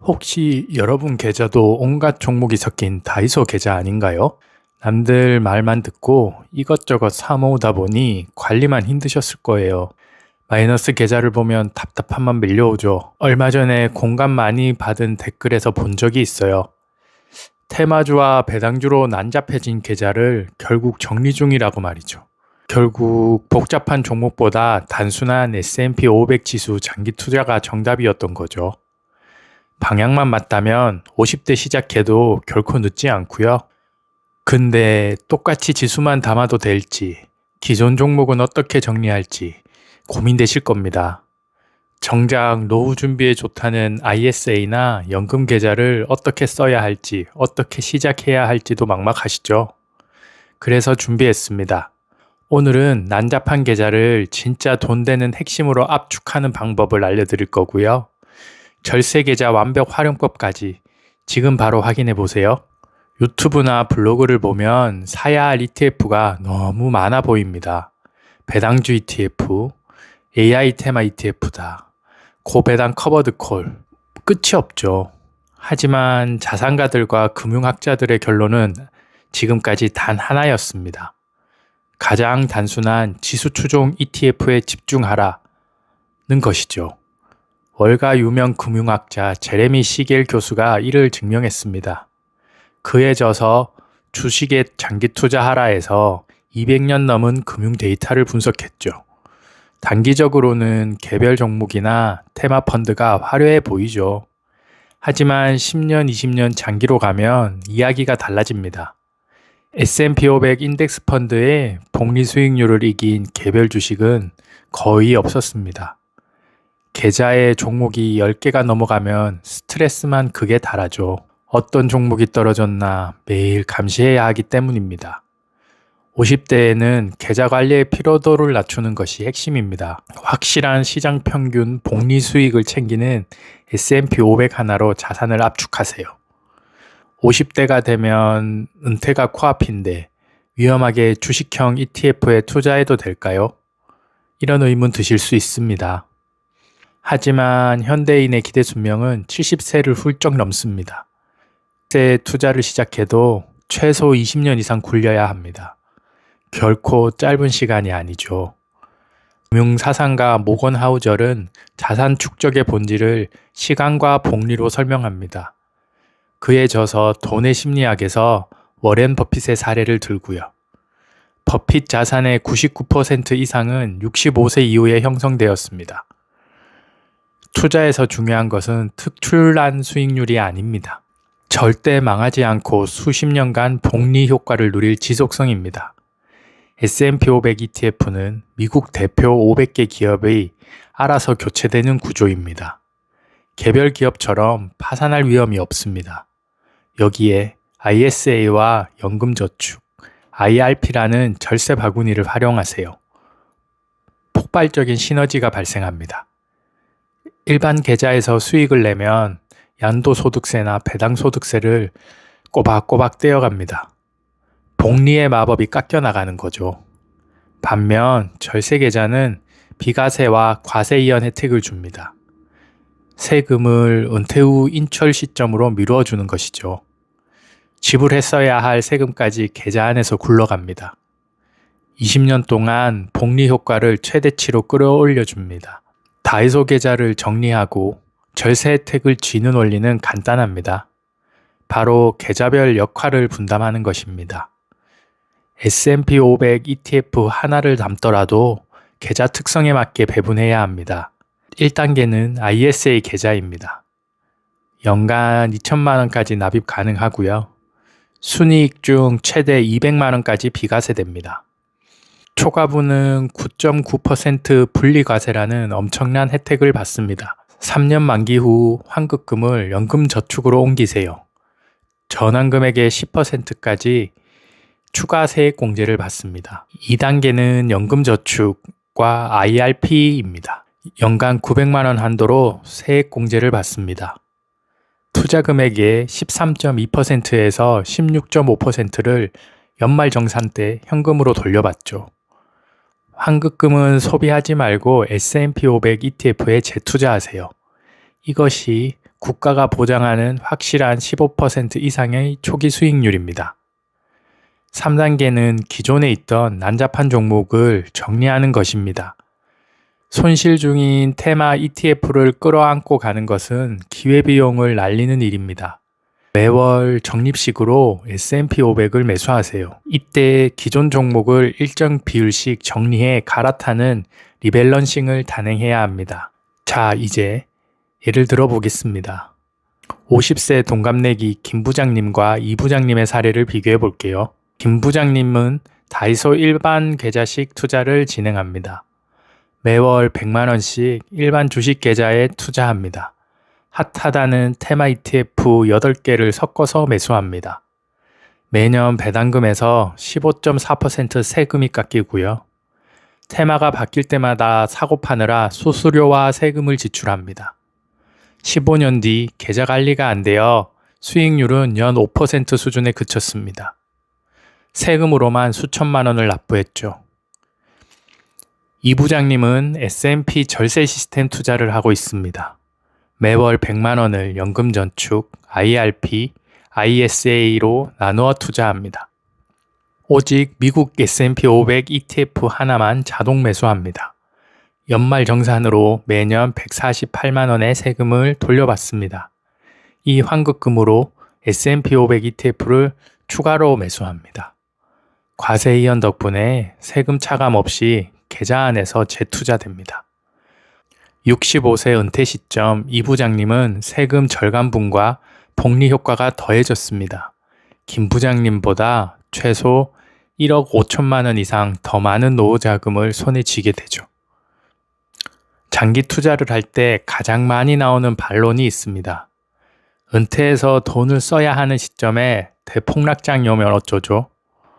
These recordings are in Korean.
혹시 여러분 계좌도 온갖 종목이 섞인 다이소 계좌 아닌가요? 남들 말만 듣고 이것저것 사 모으다 보니 관리만 힘드셨을 거예요. 마이너스 계좌를 보면 답답함만 밀려오죠. 얼마 전에 공감 많이 받은 댓글에서 본 적이 있어요. 테마주와 배당주로 난잡해진 계좌를 결국 정리 중이라고 말이죠. 결국 복잡한 종목보다 단순한 S&P 500 지수 장기 투자가 정답이었던 거죠. 방향만 맞다면 50대 시작해도 결코 늦지 않고요. 근데 똑같이 지수만 담아도 될지, 기존 종목은 어떻게 정리할지 고민되실 겁니다. 정작 노후 준비에 좋다는 ISA나 연금 계좌를 어떻게 써야 할지, 어떻게 시작해야 할지도 막막하시죠? 그래서 준비했습니다. 오늘은 난잡한 계좌를 진짜 돈 되는 핵심으로 압축하는 방법을 알려드릴 거고요. 절세 계좌 완벽 활용법까지 지금 바로 확인해 보세요. 유튜브나 블로그를 보면 사야 할 ETF가 너무 많아 보입니다. 배당주 ETF, AI 테마 ETF다. 고배당 커버드 콜, 끝이 없죠. 하지만 자산가들과 금융학자들의 결론은 지금까지 단 하나였습니다. 가장 단순한 지수 추종 ETF에 집중하라는 것이죠. 월가 유명 금융학자 제레미 시겔 교수가 이를 증명했습니다. 그에 져서 주식에 장기 투자하라에서 200년 넘은 금융 데이터를 분석했죠. 단기적으로는 개별 종목이나 테마 펀드가 화려해 보이죠. 하지만 10년, 20년 장기로 가면 이야기가 달라집니다. S&P 500 인덱스 펀드의 복리 수익률을 이긴 개별 주식은 거의 없었습니다. 계좌에 종목이 10개가 넘어가면 스트레스만 극에 달하죠. 어떤 종목이 떨어졌나 매일 감시해야 하기 때문입니다. 50대에는 계좌 관리의 피로도를 낮추는 것이 핵심입니다. 확실한 시장 평균 복리 수익을 챙기는 S&P 500 하나로 자산을 압축하세요. 50대가 되면 은퇴가 코앞인데 위험하게 주식형 ETF에 투자해도 될까요? 이런 의문 드실 수 있습니다. 하지만 현대인의 기대 수명은 70세를 훌쩍 넘습니다. 세 투자를 시작해도 최소 20년 이상 굴려야 합니다. 결코 짧은 시간이 아니죠. 금융사상가 모건 하우절은 자산 축적의 본질을 시간과 복리로 설명합니다. 그에 져서 돈의 심리학에서 워렌 버핏의 사례를 들고요. 버핏 자산의 99% 이상은 65세 이후에 형성되었습니다. 투자에서 중요한 것은 특출난 수익률이 아닙니다. 절대 망하지 않고 수십 년간 복리 효과를 누릴 지속성입니다. S&P 500 ETF는 미국 대표 500개 기업의 알아서 교체되는 구조입니다. 개별 기업처럼 파산할 위험이 없습니다. 여기에 ISA와 연금저축, IRP라는 절세 바구니를 활용하세요. 폭발적인 시너지가 발생합니다. 일반 계좌에서 수익을 내면 양도소득세나 배당소득세를 꼬박꼬박 떼어갑니다. 복리의 마법이 깎여나가는 거죠. 반면 절세계좌는 비과세와 과세 이연 혜택을 줍니다. 세금을 은퇴 후 인출 시점으로 미뤄주는 것이죠. 지불했어야 할 세금까지 계좌 안에서 굴러갑니다. 20년 동안 복리 효과를 최대치로 끌어올려 줍니다. 다이소 계좌를 정리하고 절세 혜택을 쥐는 원리는 간단합니다. 바로 계좌별 역할을 분담하는 것입니다. S&P 500 ETF 하나를 담더라도 계좌 특성에 맞게 배분해야 합니다. 1단계는 ISA 계좌입니다. 연간 2천만 원까지 납입 가능하고요. 순이익 중 최대 200만 원까지 비과세됩니다. 초과분은 9.9% 분리과세라는 엄청난 혜택을 받습니다. 3년 만기 후 환급금을 연금저축으로 옮기세요. 전환금액의 10%까지 추가 세액공제를 받습니다. 2단계는 연금저축과 IRP입니다. 연간 900만 원 한도로 세액공제를 받습니다. 투자금액의 13.2%에서 16.5%를 연말정산 때 현금으로 돌려받죠. 환급금은 소비하지 말고 S&P 500 ETF에 재투자하세요. 이것이 국가가 보장하는 확실한 15% 이상의 초기 수익률입니다. 3단계는 기존에 있던 난잡한 종목을 정리하는 것입니다. 손실 중인 테마 ETF를 끌어안고 가는 것은 기회비용을 날리는 일입니다. 매월 적립식으로 S&P 500을 매수하세요. 이때 기존 종목을 일정 비율씩 정리해 갈아타는 리밸런싱을 단행해야 합니다. 자, 이제 예를 들어 보겠습니다. 50세 동갑내기 김 부장님과 이 부장님의 사례를 비교해 볼게요. 김 부장님은 다이소 일반 계좌식 투자를 진행합니다. 매월 100만원씩 일반 주식 계좌에 투자합니다. 핫하다는 테마 ETF 8개를 섞어서 매수합니다. 매년 배당금에서 15.4% 세금이 깎이고요. 테마가 바뀔 때마다 사고 파느라 수수료와 세금을 지출합니다. 15년 뒤 계좌 관리가 안 되어 수익률은 연 5% 수준에 그쳤습니다. 세금으로만 수천만 원을 납부했죠. 이 부장님은 S&P 절세 시스템 투자를 하고 있습니다. 매월 100만 원을 연금 저축, IRP, ISA로 나누어 투자합니다. 오직 미국 S&P 500 ETF 하나만 자동 매수합니다. 연말 정산으로 매년 148만 원의 세금을 돌려받습니다. 이 환급금으로 S&P 500 ETF를 추가로 매수합니다. 과세 이연 덕분에 세금 차감 없이 계좌 안에서 재투자됩니다. 65세 은퇴 시점 이 부장님은 세금 절감분과 복리 효과가 더해졌습니다. 김 부장님보다 최소 1억 5천만 원 이상 더 많은 노후 자금을 손에 쥐게 되죠. 장기 투자를 할 때 가장 많이 나오는 반론이 있습니다. 은퇴해서 돈을 써야 하는 시점에 대폭락장이 오면 어쩌죠?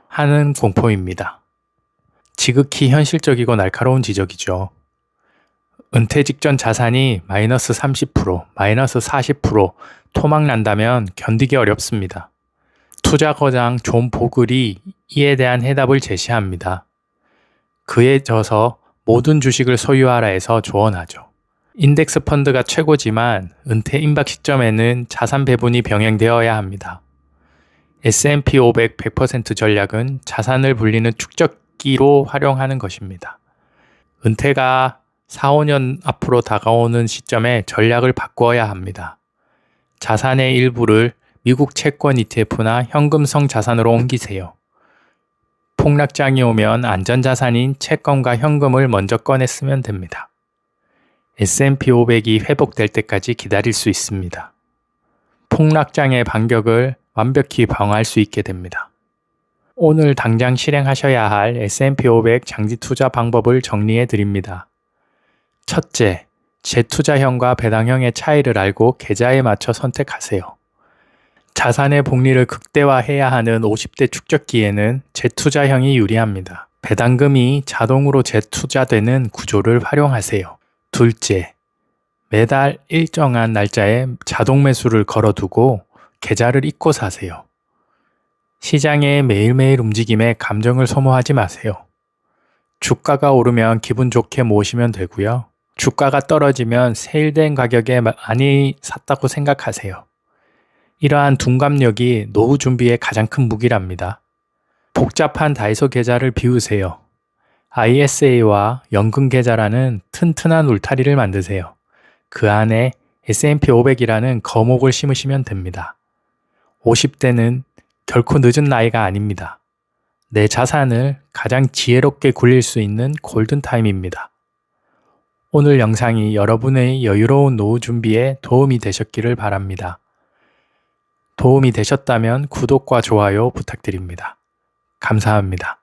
하는 공포입니다. 지극히 현실적이고 날카로운 지적이죠. 은퇴 직전 자산이 마이너스 30%, 마이너스 40% 토막 난다면 견디기 어렵습니다. 투자 거장 존 보글이 이에 대한 해답을 제시합니다. 그에 져서 모든 주식을 소유하라 해서 조언하죠. 인덱스 펀드가 최고지만 은퇴 임박 시점에는 자산 배분이 병행되어야 합니다. S&P 500 100% 전략은 자산을 불리는 축적기로 활용하는 것입니다. 은퇴가 4, 5년 앞으로 다가오는 시점에 전략을 바꾸어야 합니다. 자산의 일부를 미국 채권 ETF나 현금성 자산으로 옮기세요. 폭락장이 오면 안전자산인 채권과 현금을 먼저 꺼내 쓰면 됩니다. S&P 500이 회복될 때까지 기다릴 수 있습니다. 폭락장의 반격을 완벽히 방어할 수 있게 됩니다. 오늘 당장 실행하셔야 할 S&P 500 장기 투자 방법을 정리해 드립니다. 첫째, 재투자형과 배당형의 차이를 알고 계좌에 맞춰 선택하세요. 자산의 복리를 극대화해야 하는 50대 축적기에는 재투자형이 유리합니다. 배당금이 자동으로 재투자되는 구조를 활용하세요. 둘째, 매달 일정한 날짜에 자동 매수를 걸어두고 계좌를 잊고 사세요. 시장의 매일매일 움직임에 감정을 소모하지 마세요. 주가가 오르면 기분 좋게 모으시면 되고요. 주가가 떨어지면 세일된 가격에 많이 샀다고 생각하세요. 이러한 둔감력이 노후 준비의 가장 큰 무기랍니다. 복잡한 다이소 계좌를 비우세요. ISA와 연금 계좌라는 튼튼한 울타리를 만드세요. 그 안에 S&P 500이라는 거목을 심으시면 됩니다. 50대는 결코 늦은 나이가 아닙니다. 내 자산을 가장 지혜롭게 굴릴 수 있는 골든타임입니다. 오늘 영상이 여러분의 여유로운 노후 준비에 도움이 되셨기를 바랍니다. 도움이 되셨다면 구독과 좋아요 부탁드립니다. 감사합니다.